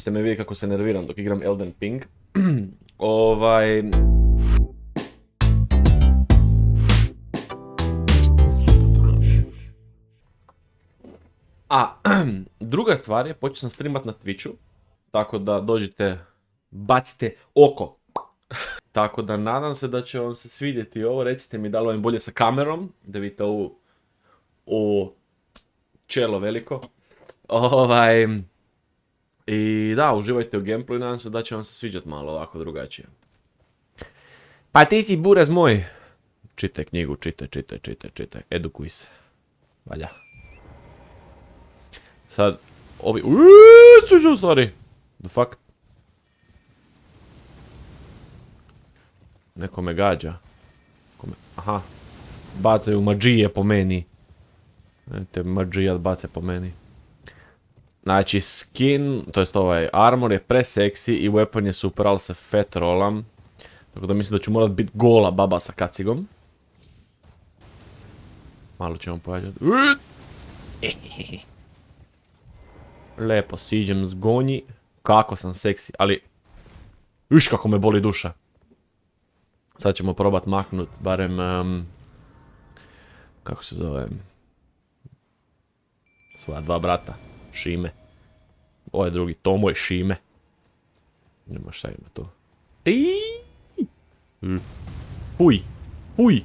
ćete me vidjeti kako se nerviram dok igram Elden Ring. Druga stvar je, počeo sam streamat na Twitchu, tako da dođite, bacite oko. Tako da nadam se da će vam se svidjeti ovo, recite mi da li vam je bolje sa kamerom, da vidite ovu čelo veliko. I da, uživajte u gameplayu, nadam se da će vam se sviđati malo ovako drugačije. Pa ti si buraz moj! Čitaj knjigu, čitaj, edukuj se. Valja. Sad, ovi... sorry. The fuck? Neko me gađa. Aha. Bacaju mađije po meni. Te mađijat bace po meni. Znači skin, to jest ovaj armor je preseksi i weapon je super, ali se fat rollam. Tako da mislim da ću morat biti gola baba sa kacigom. Malo ćemo pojačati. Lepo siđem zgonji. Kako sam seksi, ali... Viš kako me boli duša. Sad ćemo probat maknut barem... kako se zove... Svoja dva brata. Šime. Ovo je drugi, Tomo i Šime. Nema šta ima tu. Huj.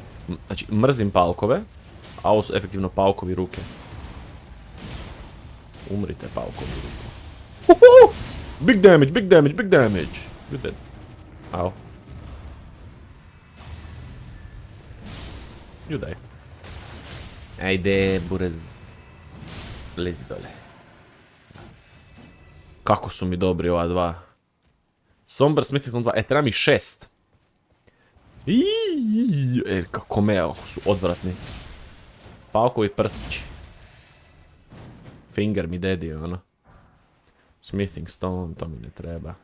Znači, mrzim paukove. A ovo su efektivno paukovi ruke. Umrite paukovi ruke. Big damage. You're dead. Au. You die. Ajde, burez. Lezi dole. Kako su mi dobri ova dva. Somber Smithing 2. Treba mi 6. Kako me, ako su odvratni. Paukovi prstići. Finger mi dedi, ono. Smithing Stone, to mi ne treba.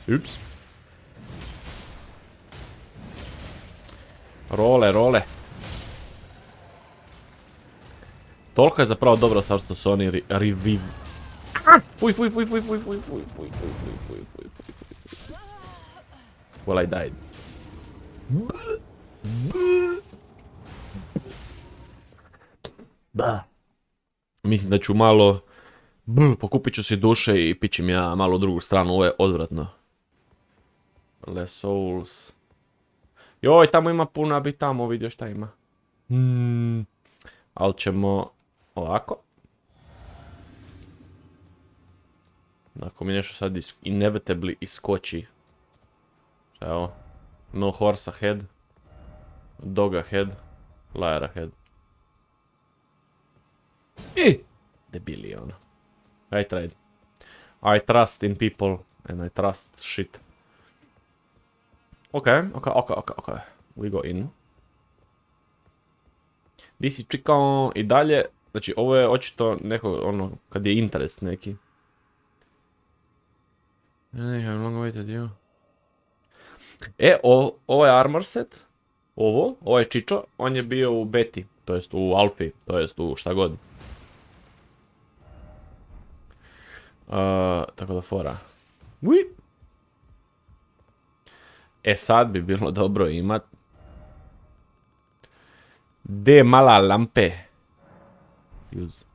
Ups. Role. Toliko je zapravo dobro sad što su oni revive. Fuj. Well, I died. Mislim da ću malo... pokupit ću si duše i pićim ja malo u drugu stranu, ovo je odvratno. Les Souls. Joj, tamo ima puno, abi tamo vidio šta ima. Ali ćemo ovako. Ako mi nešto sad inevitably iskoči. Šta je ovo? No horse ahead. Dog ahead. Liar ahead. Debili ono. I tried. I trust in people and I trust shit. Okay. We go in. This is chicken i dalje. Znači ovo je očito neko ono kad je interest neki. Ovo je armor set. Ovo je Čičo. On je bio u beti. To jest u alfi. To jest u šta god. Tako da fora. Sad bi bilo dobro imat. De mala lampe. Use.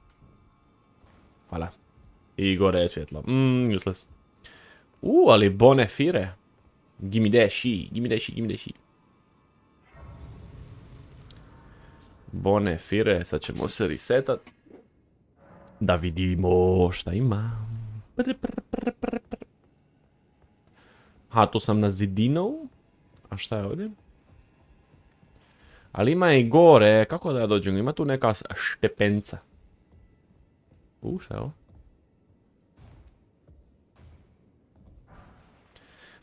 Hvala. I gore je svjetlo. Useless. Ali bone fire. Gimme that shit. Bone fire. Sad ćemo se resetat. Da vidimo šta ima. Tu sam na zidinu. A šta je ovdje? Ali ima i gore. Kako da ja dođem? Ima tu neka štepenca. Šta je ovo?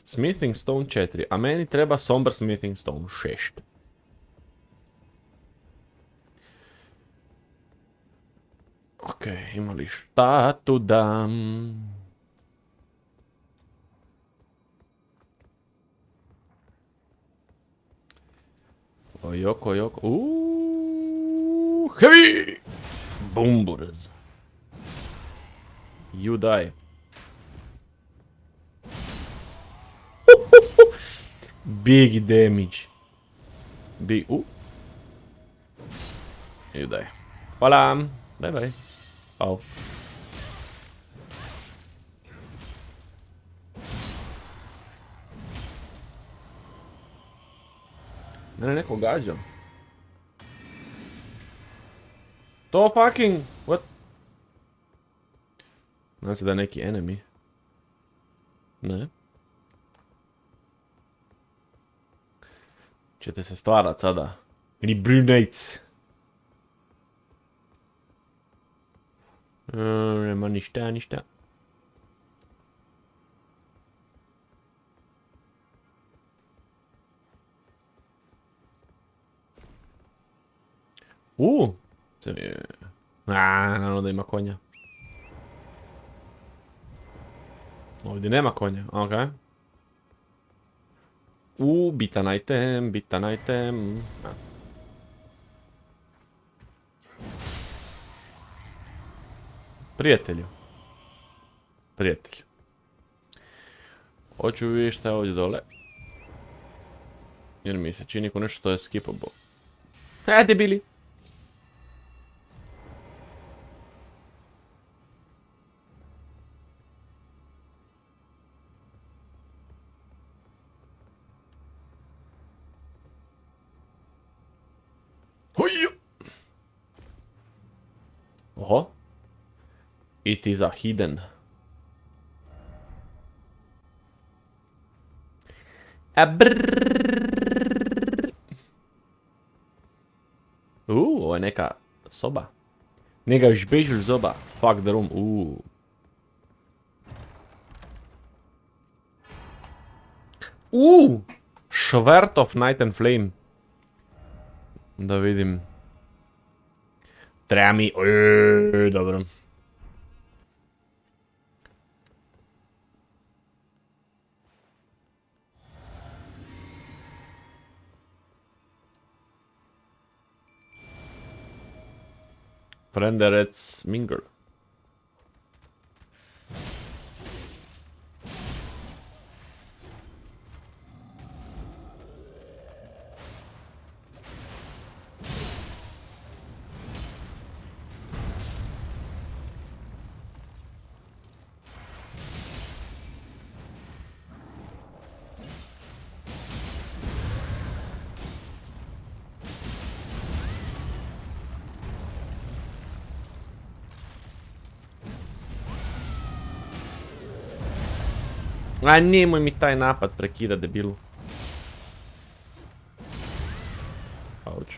Smithing Stone 4. A meni treba Somber Smithing Stone 6. Ok, ima li šta tu dam? Ojoko. Heavy! Bum, burez. You die. Big damage. Big... You die. Hvala. Bye bye. Au. Mene neko gađa. To fucking... What? Nadam se da je neki enemy. Ne. Ćete se stvarat sada. Ili brunates. Nema ništa, ništa. Naravno da ima konja. Ovdje nema konja, okej. Bitan item, bitan item. Prijatelju. Prijatelju. Hoću vidjeti šta je ovdje dole. Jer mi se čini ko nešto što je skippable. Ajde bili. Oho. It is a hidden. Ovo je neka soba. Neka žbežil zoba. Fuck the room. Schwert of Night and Flame. Da vidim. Treba mi... Dobro. Frenderets Minger. Aj, nemoj mi taj napad prekida, debilu. Auć.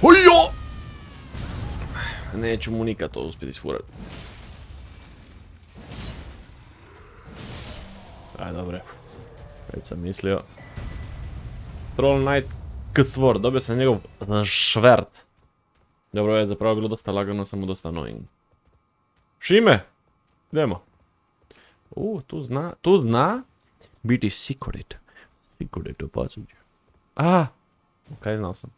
Hujo! Neću mu nikad to uspjeti isfurat. Aj, dobre. Već sam mislio. Troll Knight K-Sword, dobio sam njegov švert. Dobro, je zapravo bilo dosta lagano, samo dosta annoying. Šime! Idemo. Tu zna biti secret. Secret u posuđu. Okej, znao sam.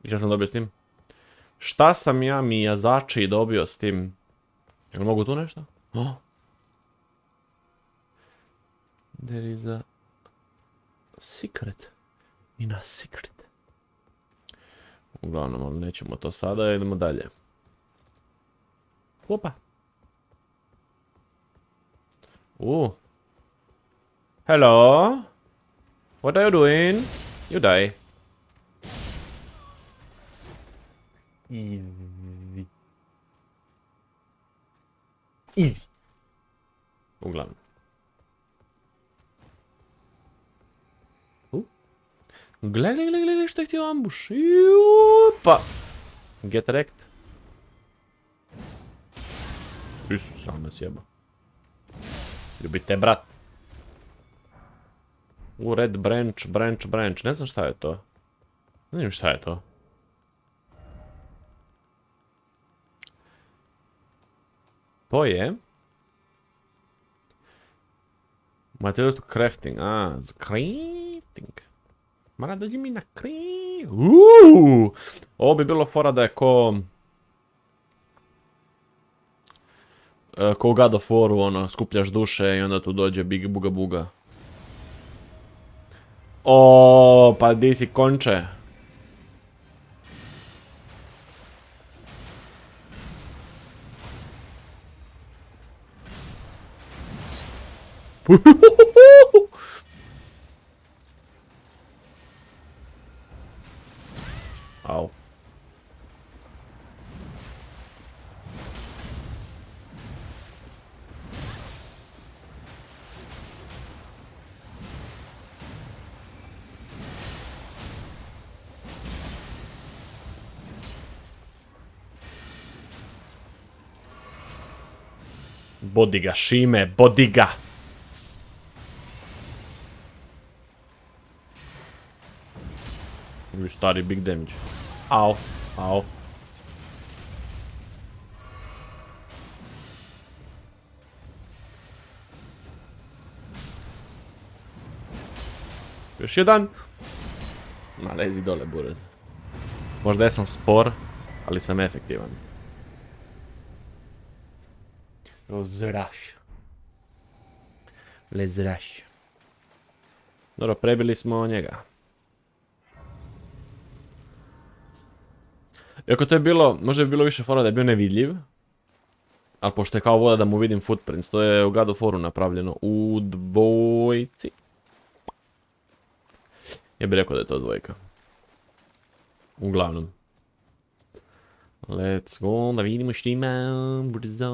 I šta sam dobio s tim? Šta sam ja Miyazaki dobio s tim? Jel mogu tu nešto? There is a secret in a secret. Uglavnom, ali nećemo to sada, idemo dalje. Opa. Hello. What are you doing? You die. Easy. Easy. Uglavnom. Gle, što je htio ambuš. Pa. Get wrecked. Isus, sam nas jeba. Ljubite, brat. Red branch. Ne znam šta je to. Ne znam šta je to. To je Materials to crafting, za crafting. Mara dođi mi na crafting. Ovo bi bilo fora da je ko u God of Waru, ono, skupljaš duše i onda tu dođe Big Buga Buga. O, pa di si konče? Au. Bodi ga, Šime, bodi ga! You stari big damage. Au, au. Još jedan. Ma lezi dole, burez. Možda jesam spor, ali sam efektivan. Zraš. Lezraš. Dobro, prebili smo njega. Iako to je bilo, možda bi bilo više fora da je bio nevidljiv. Ali pošto je kao voda da mu vidim footprints, to je u God of Waru napravljeno u dvojci. Ja bih rekao da je to dvojka. Uglavnom. Let's go, da vidimo što ima, brzo.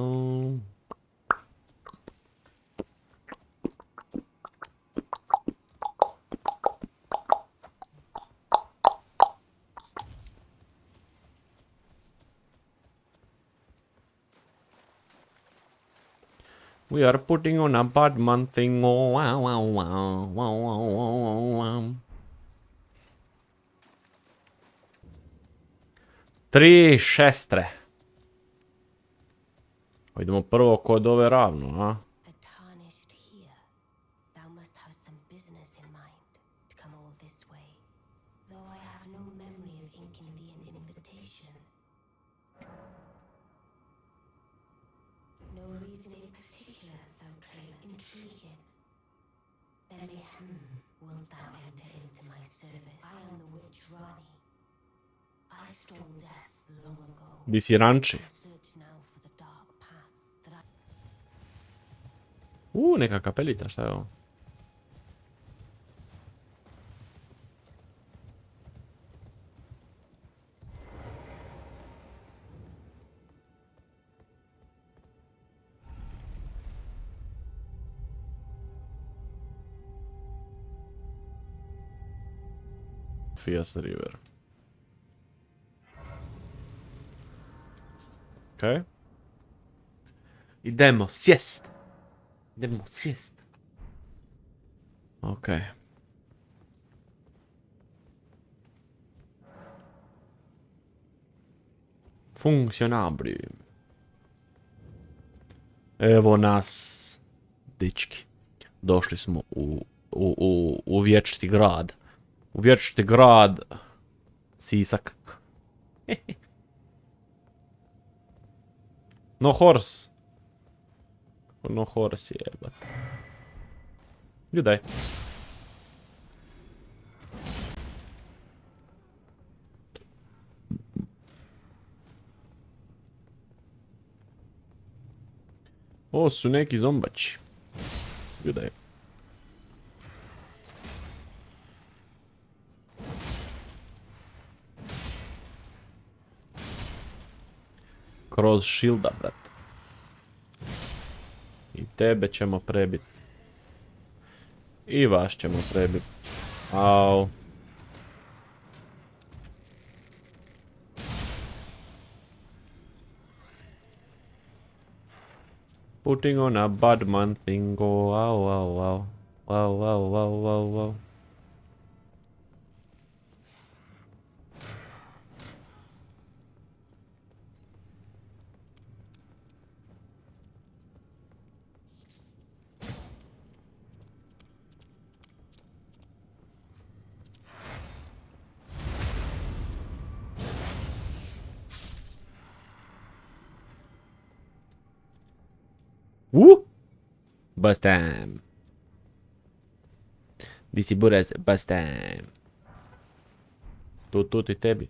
We are putting on a bad man thing, oh wow wow wow wow wow wow wow. 3 šestre. Idemo prvo kod ove ravno, a? The tarnished here. Thou must have some business in mind to come all this way, though I have no memory of inking thee an invitation. No reason in particular thou claim intriguing. Then wilt thou enter into my service? I am the witch Rani. I stole death long ago. Di si ranči? Search now for the dark path that I Neka kapelica, šta je ovo? Fias River. Okej. Idemo sjest. Idemo sjest. Okej. Funkcionabli. Evo nas, dički. Došli smo u vječiti grad. U vječiti grad Sisak. No horse. No horse jebat. Gdje? Ovo su neki zombači. Gdje? Kroz shielda, brat. I tebe ćemo prebit. I vas ćemo prebit. Au. Putting on a bad man thing, oh, wow, wow, wow. Wow, wow, wow, wow, wow. Bust time. Di si Buraz, bust time. Tu ti tebi.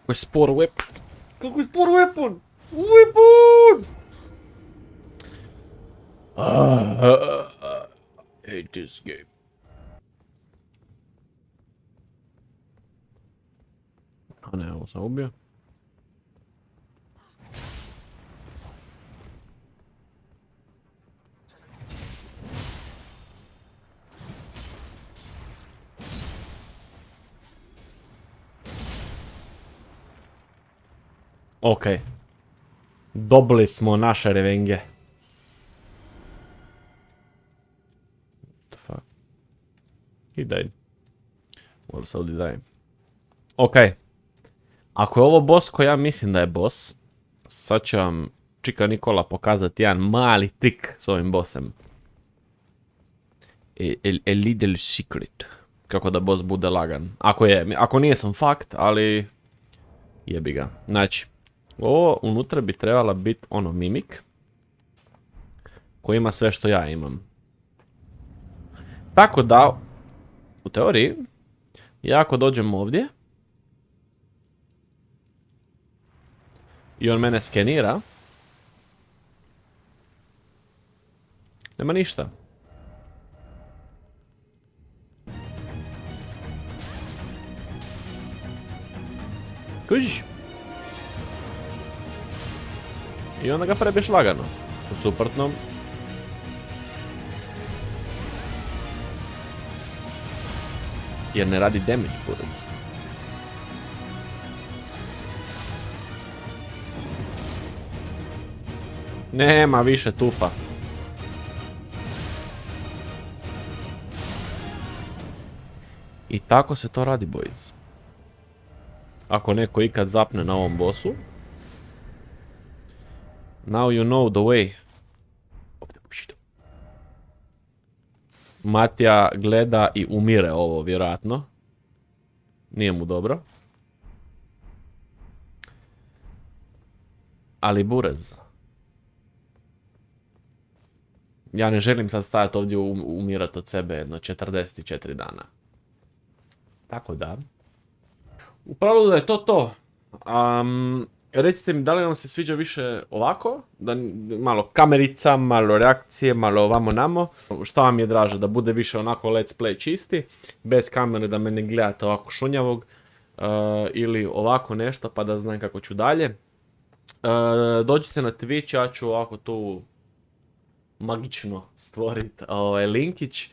Kako je spor weapon. Kako je spor weapon. Weapon! Hate this game. A ne, ovo sam ubio. Okej. Dobili smo naše revenge. What the fuck? He died. Well, so did I. Okej. Ako je ovo boss koji ja mislim da je boss, sad će vam Čika Nikola pokazati jedan mali trik s ovim bossem. A little secret. Kako da boss bude lagan. Ako nije sam fakt, ali jebi ga. Znači, ovo unutra bi trebala biti ono mimik koji ima sve što ja imam. Tako da, u teoriji, ja ako dođem ovdje i on mene skenira, nema ništa. Kužiš? I onda ga prebiješ lagano. U suprotnom... Jer ne radi damage buraz. Nema više tupa. I tako se to radi, boys. Ako neko ikad zapne na ovom bossu, now you know the way of the Bushido. Matija gleda i umire ovo, vjerojatno. Nije mu dobro. Ali buraz. Ja ne želim sad stajati ovdje umirati od sebe jedno 44 dana. Tako da. U pravilu da je to to. Recite mi da li vam se sviđa više ovako, da malo kamerica, malo reakcije, malo ovamo namo. Šta vam je draže, da bude više onako let's play čisti, bez kamere da me ne gledate ovako šunjavog, ili ovako nešto pa da znam kako ću dalje. Dođite na Twitch, ja ću ovako tu magično stvoriti linkić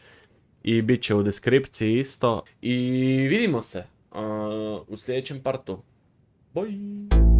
i bit će u deskripciji isto. I vidimo se u sljedećem partu. Bye!